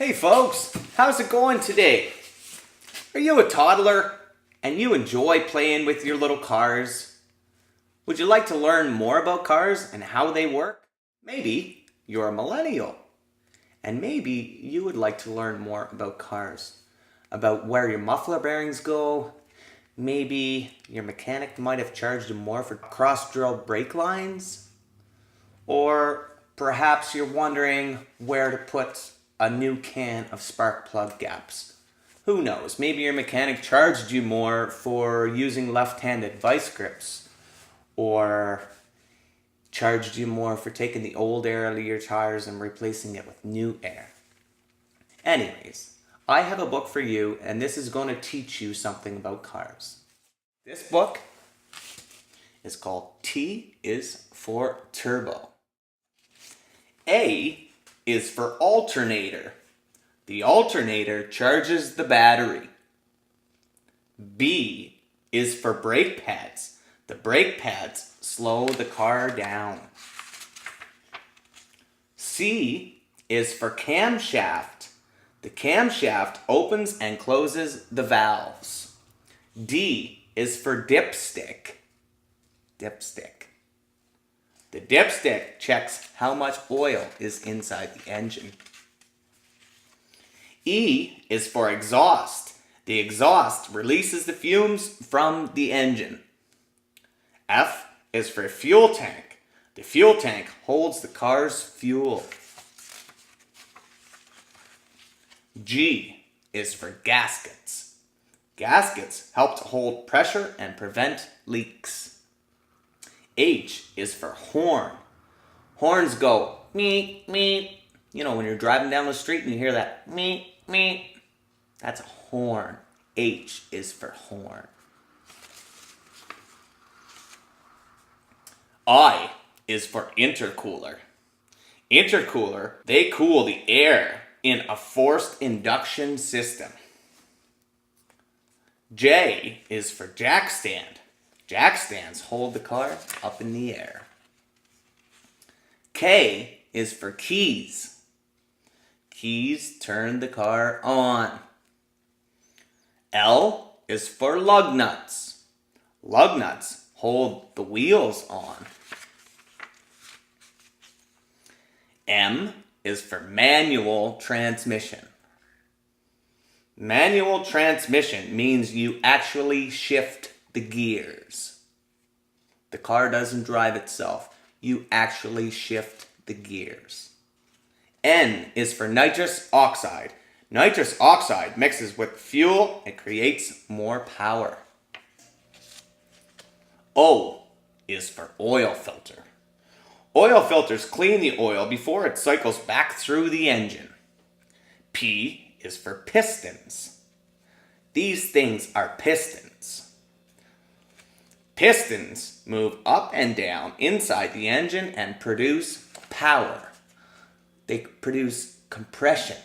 Hey folks, how's it going today? Are you a toddler and you enjoy playing with your little cars? Would you like to learn more about cars and how they work? Maybe you're a millennial and maybe you would like to learn more about cars, about where your muffler bearings go. Maybe your mechanic might have charged you more for cross-drilled brake lines. Or perhaps you're wondering where to put a new can of spark plug gaps. Who knows? Maybe your mechanic charged you more for using left-handed vice grips, or charged you more for taking the old air out of your tires and replacing it with new air. Anyways, I have a book for you, and this is going to teach you something about cars. This book is called T is for Turbo. A is for alternator. The alternator charges the battery. B is for brake pads. The brake pads slow the car down. C is for camshaft. The camshaft opens and closes the valves. D is for dipstick. Dipstick. The dipstick checks how much oil is inside the engine. E is for exhaust. The exhaust releases the fumes from the engine. F is for fuel tank. The fuel tank holds the car's fuel. G is for gaskets. Gaskets help to hold pressure and prevent leaks. H is for horn. Horns go meep, meep. You know, when you're driving down the street and you hear that meep, meep. That's a horn. H is for horn. I is for intercooler. Intercooler, they cool the air in a forced induction system. J is for jack stand. Jack stands hold the car up in the air. K is for keys. Keys turn the car on. L is for lug nuts. Lug nuts hold the wheels on. M is for manual transmission. Manual transmission means you actually shift the gears. The car doesn't drive itself. You actually shift the gears. N is for nitrous oxide. Nitrous oxide mixes with fuel and creates more power. O is for oil filter. Oil filters clean the oil before it cycles back through the engine. P is for pistons. These things are pistons. Pistons move up and down inside the engine and produce power. They produce compression.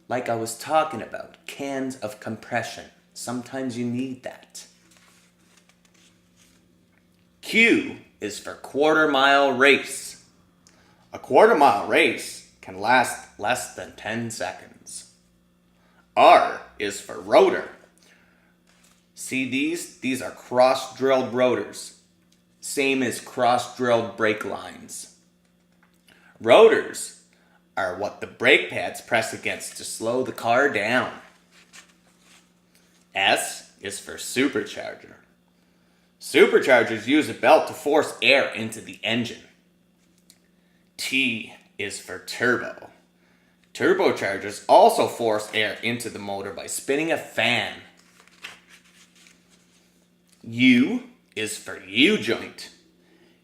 Like I was talking about, cans of compression. Sometimes you need that. Q is for quarter-mile race. A quarter-mile race can last less than 10 seconds. R is for rotor. See these? These are cross-drilled rotors. Same as cross-drilled brake lines. Rotors are what the brake pads press against to slow the car down. S is for supercharger. Superchargers use a belt to force air into the engine. T is for turbo. Turbochargers also force air into the motor by spinning a fan. U is for U-joint.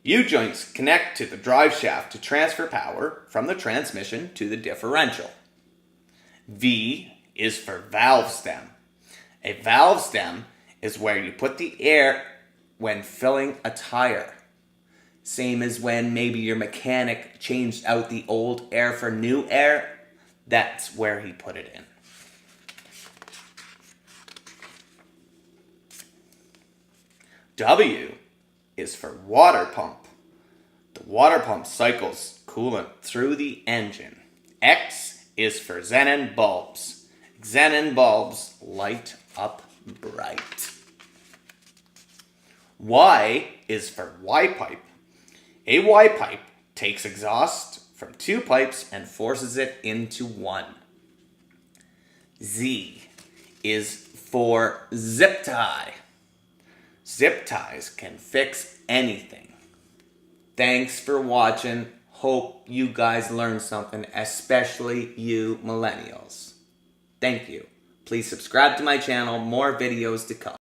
U-joints connect to the drive shaft to transfer power from the transmission to the differential. V is for valve stem. A valve stem is where you put the air when filling a tire. Same as when maybe your mechanic changed out the old air for new air. That's where he put it in. W is for water pump. The water pump cycles coolant through the engine. X is for xenon bulbs. Xenon bulbs light up bright. Y is for Y-pipe. A Y-pipe takes exhaust from two pipes and forces it into one. Z is for zip tie. Zip ties can fix anything. Thanks for watching. Hope you guys learned something, especially you millennials. Thank you. Please subscribe to my channel. More videos to come.